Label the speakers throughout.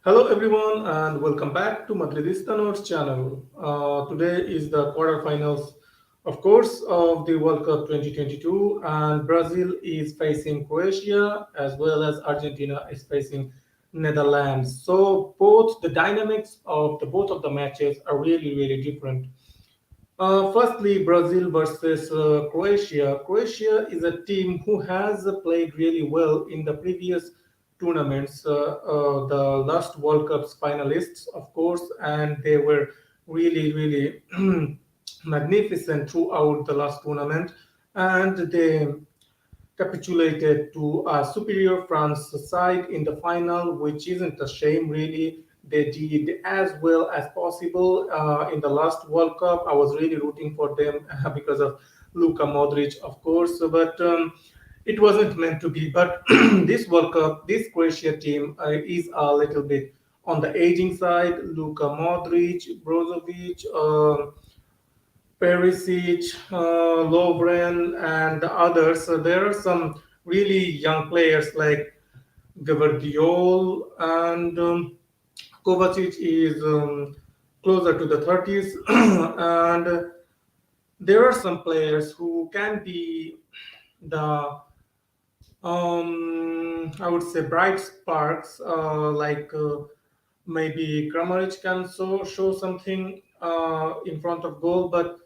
Speaker 1: Hello everyone and welcome back to Madridistanos channel. Today is the quarterfinals, of course, of the World Cup 2022, and Brazil is facing Croatia as well as Argentina is facing Netherlands. So both the dynamics of the both of the matches are really different. Firstly, Brazil versus Croatia. Croatia is a team who has played really well in the previous tournaments, the last World Cup's finalists, of course, and they were really magnificent throughout the last tournament. And they capitulated to a superior France side in the final, which isn't a shame really. They did as well as possible in the last World Cup. I was really rooting for them because of Luka Modric, of course, but it wasn't meant to be. But this World Cup, this Croatia team is a little bit on the aging side. Luka Modric, Brozovic. Perisic, Lovren, and the others. So there are some really young players like Gvardiol and Kovacic is closer to the 30s. And there are some players who can be the I would say bright sparks maybe Kramaric can show something in front of goal, but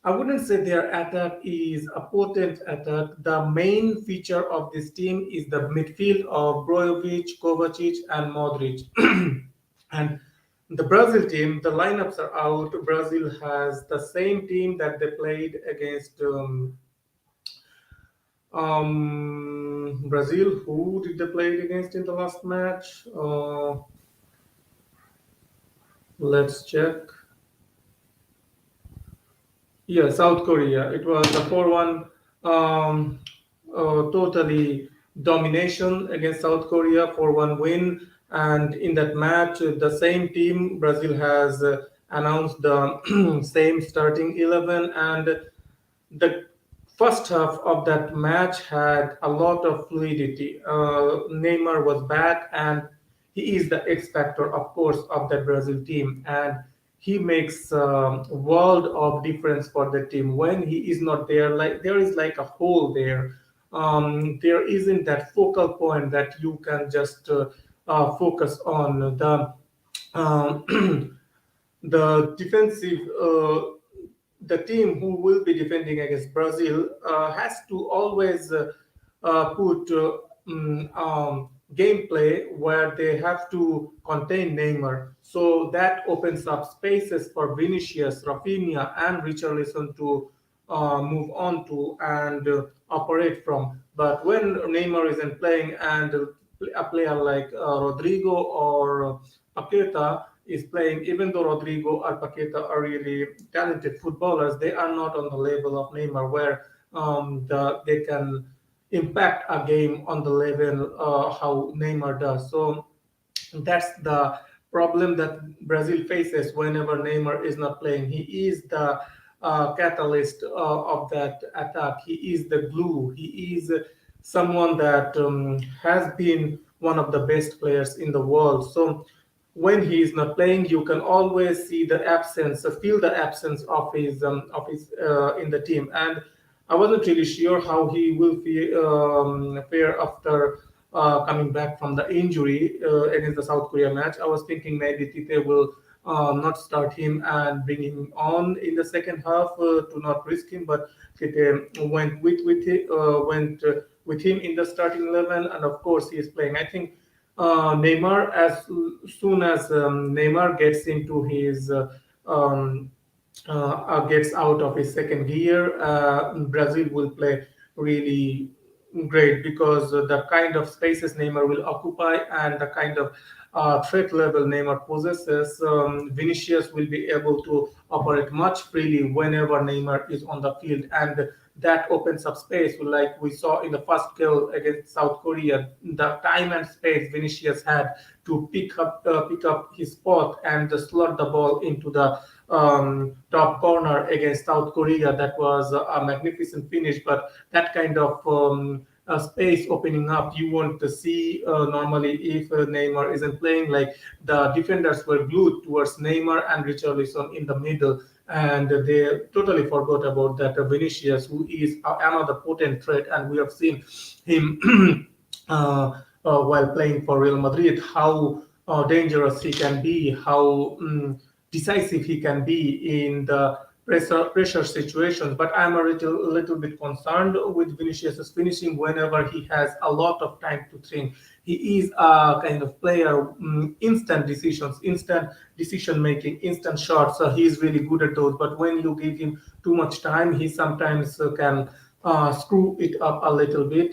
Speaker 1: I wouldn't say their attack is a potent attack. The main feature of this team is the midfield of Brojovic, Kovacic, and Modric. And the Brazil team, the lineups are out. Brazil has the same team that they played against Brazil. Who did they play against in the last match? Let's check. Yeah, South Korea. It was a 4-1 totally domination against South Korea, 4-1 win. And in that match, the same team, Brazil has announced the same starting 11. And the first half of that match had a lot of fluidity. Neymar was back, and he is the X factor, of course, of that Brazil team, and he makes a world of difference for the team. When he is not there, like there is like a hole there. There isn't that focal point that you can just focus on. Um, the defensive the team who will be defending against Brazil has to always put gameplay where they have to contain Neymar. So that opens up spaces for Vinicius, Rafinha, and Richarlison to move on to and operate from. But when Neymar isn't playing and a player like Rodrigo or Paqueta is playing, even though Rodrigo or Paqueta are really talented footballers, they are not on the level of Neymar where they can impact a game on the level how Neymar does. So that's the problem that Brazil faces whenever Neymar is not playing. He is the catalyst of that attack. He is the glue. He is someone that has been one of the best players in the world. So when he is not playing, you can always see the absence, feel the absence of his in the team. And I wasn't really sure how he will fare after coming back from the injury against the South Korea match. I was thinking maybe Tite will not start him and bring him on in the second half to not risk him, but Tite went with him in the starting 11, and of course he is playing. I think Neymar, as soon as Neymar gets into his gets out of his second gear, Brazil will play really great because the kind of spaces Neymar will occupy and the kind of threat level Neymar possesses, Vinicius will be able to operate much freely whenever Neymar is on the field, and that opens up space. Like we saw in the first goal against South Korea, the time and space Vinicius had to pick up his spot and slot the ball into the top corner against South Korea. That was a magnificent finish, but that kind of space opening up. You want to see normally if Neymar isn't playing, like the defenders were glued towards Neymar and Richarlison in the middle, and they totally forgot about that Vinicius, who is another potent threat, and we have seen him while playing for Real Madrid, how dangerous he can be, how decisive he can be in the pressure situations. But I'm a little bit concerned with Vinicius' finishing whenever he has a lot of time to think. He is a kind of player, instant decisions, instant decision making, instant shots. He is really good at those. But when you give him too much time, he sometimes can screw it up a little bit.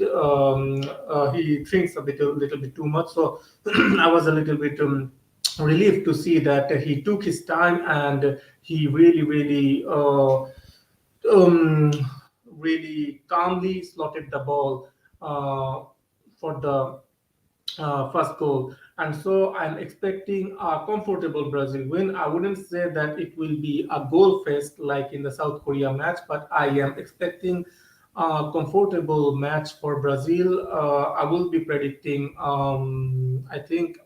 Speaker 1: He thinks little bit too much. So I was a little bit relieved to see that he took his time and he um, really calmly slotted the ball uh, for the first goal. And so I'm expecting a comfortable Brazil win. I wouldn't say that it will be a goal fest like in the South Korea match, but I am expecting a comfortable match for Brazil. I will be predicting, I think,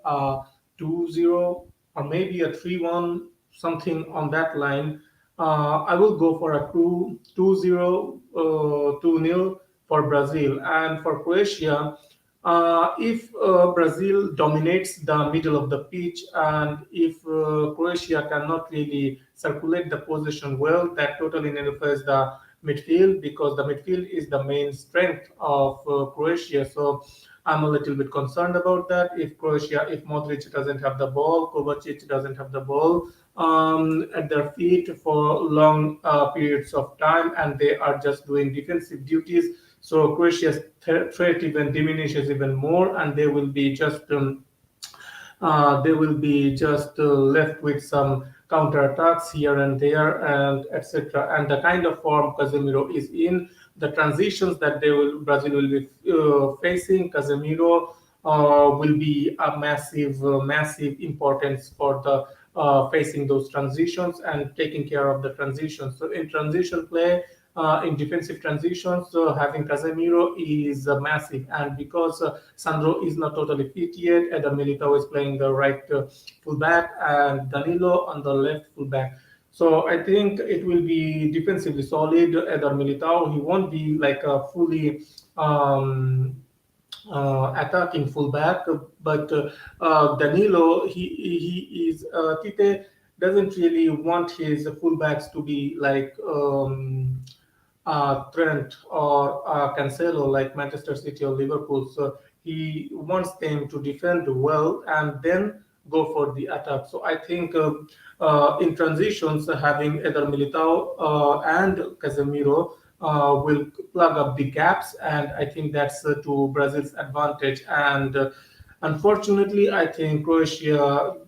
Speaker 1: 2-0 or maybe a 3-1, something on that line. I will go for a 2-0, 2-0 for Brazil. And for Croatia, if Brazil dominates the middle of the pitch and if Croatia cannot really circulate the possession well, that totally nullifies the midfield, because the midfield is the main strength of Croatia. So I'm a little bit concerned about that. If Modric doesn't have the ball, Kovacic doesn't have the ball at their feet for long periods of time, and they are just doing defensive duties, so Croatia's threat even diminishes even more, and they will be just left with some counterattacks here and there, and etc. And the kind of form Casemiro is in, the transitions that Brazil will be facing, Casemiro will be a massive importance for the facing those transitions and taking care of the transitions. So in transition play, in defensive transitions, having Casemiro is massive. And because Sandro is not totally fit yet, Eder Militao is playing the right fullback and Danilo on the left fullback. So I think it will be defensively solid. Eder Militao, he won't be like a fully attacking fullback, but Danilo, he is Tite doesn't really want his fullbacks to be like Trent or Cancelo like Manchester City or Liverpool. So he wants them to defend well and then go for the attack. So I think in transitions, having either Militao and Casemiro will plug up the gaps, and I think that's to Brazil's advantage. And unfortunately, I think Croatia.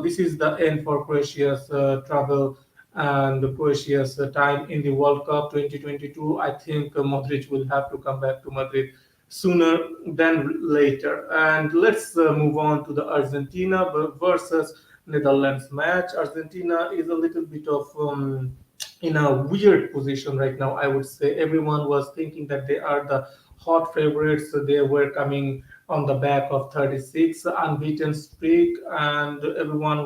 Speaker 1: This is the end for Croatia's travel and Croatia's time in the World Cup 2022. I think Modric will have to come back to Madrid sooner than later. And let's move on to the Argentina versus Netherlands match. Argentina is a little bit of in a weird position right now. I would say everyone was thinking that they are the hot favorites. They were coming on the back of 36 unbeaten streak, and everyone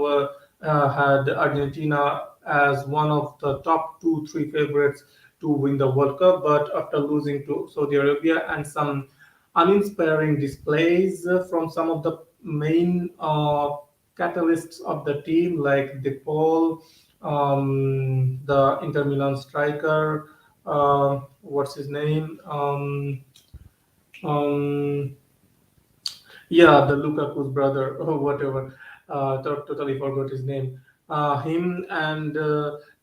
Speaker 1: had Argentina as one of the top two, three favorites to win the World Cup. But after losing to Saudi Arabia and some uninspiring displays from some of the main catalysts of the team, like De Paul, the Inter Milan striker, what's his name? Um, yeah, the Lukaku's brother or whatever. Totally forgot his name. Him and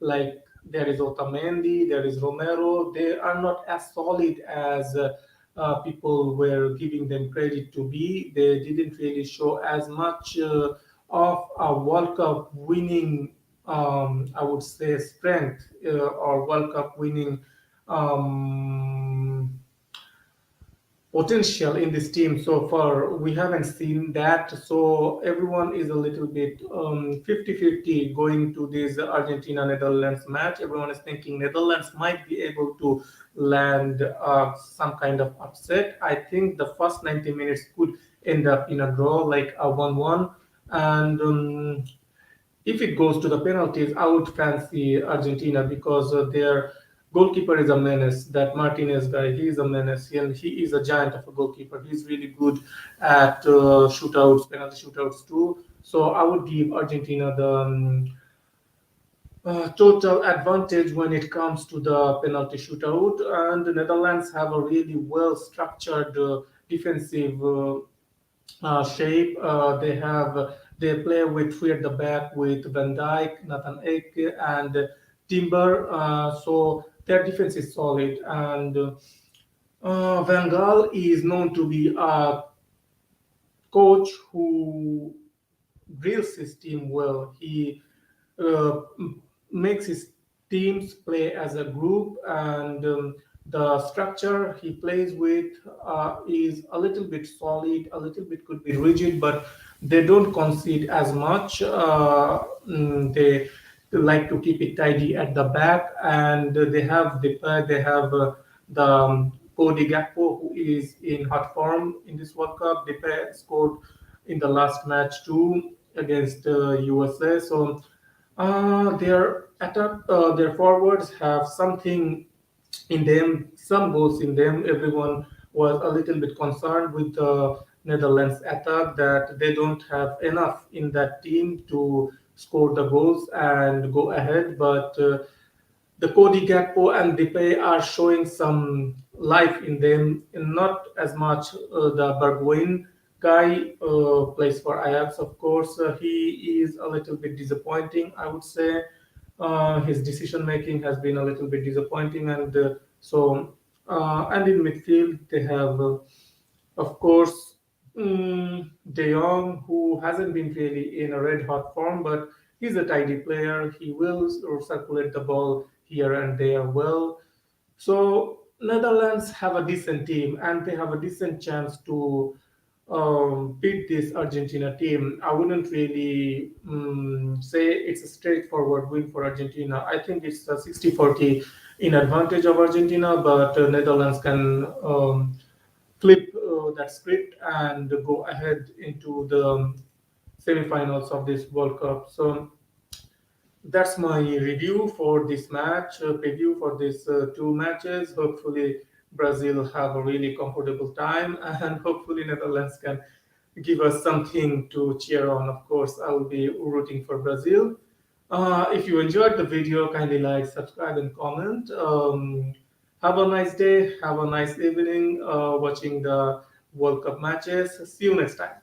Speaker 1: like there is Otamendi, there is Romero. They are not as solid as people were giving them credit to be. They didn't really show as much of a World Cup winning, I would say, strength or World Cup winning. Um, potential in this team so far. We haven't seen that. So everyone is a little bit 50-50 going to this Argentina Netherlands match. Everyone is thinking Netherlands might be able to land some kind of upset. I think the first 90 minutes could end up in a draw, like a 1-1. And if it goes to the penalties, I would fancy Argentina because their goalkeeper is a menace. That Martinez guy, he is a menace, and he is a giant of a goalkeeper. He's really good at shootouts, penalty shootouts too. So I would give Argentina the total advantage when it comes to the penalty shootout. And the Netherlands have a really well structured defensive shape. They play with three at the back with Van Dijk, Nathan Ake, and Timber. So their defense is solid. And Van Gaal is known to be a coach who drills his team well. He uh, makes his teams play as a group, and the structure he plays with is a little bit solid, a little bit could be rigid, but they don't concede as much. They like to keep it tidy at the back, and they have the Cody Gakpo, who is in hot form in this World Cup. They scored in the last match too against USA. So their forwards have something in them, some goals in them. Everyone was a little bit concerned with the Netherlands attack that they don't have enough in that team to score the goals and go ahead. But the Cody Gakpo and Depay are showing some life in them, and not as much the Bergwijn guy plays for Ajax, of course. He is a little bit disappointing, I would say. His decision making has been a little bit disappointing, and in midfield they have, of course, De Jong, who hasn't been really in a red hot form, but he's a tidy player. He will circulate the ball here and there well. So Netherlands have a decent team, and they have a decent chance to beat this Argentina team. I wouldn't really say it's a straightforward win for Argentina. I think it's a 60-40 in advantage of Argentina, but Netherlands can flip that script and go ahead into the semifinals of this World Cup. So that's my review for this match, preview for these two matches. Hopefully, Brazil have a really comfortable time, and hopefully, Netherlands can give us something to cheer on. Of course, I will be rooting for Brazil. If you enjoyed the video, kindly like, subscribe, and comment. Have a nice day. Have a nice evening watching the World Cup matches. See you next time.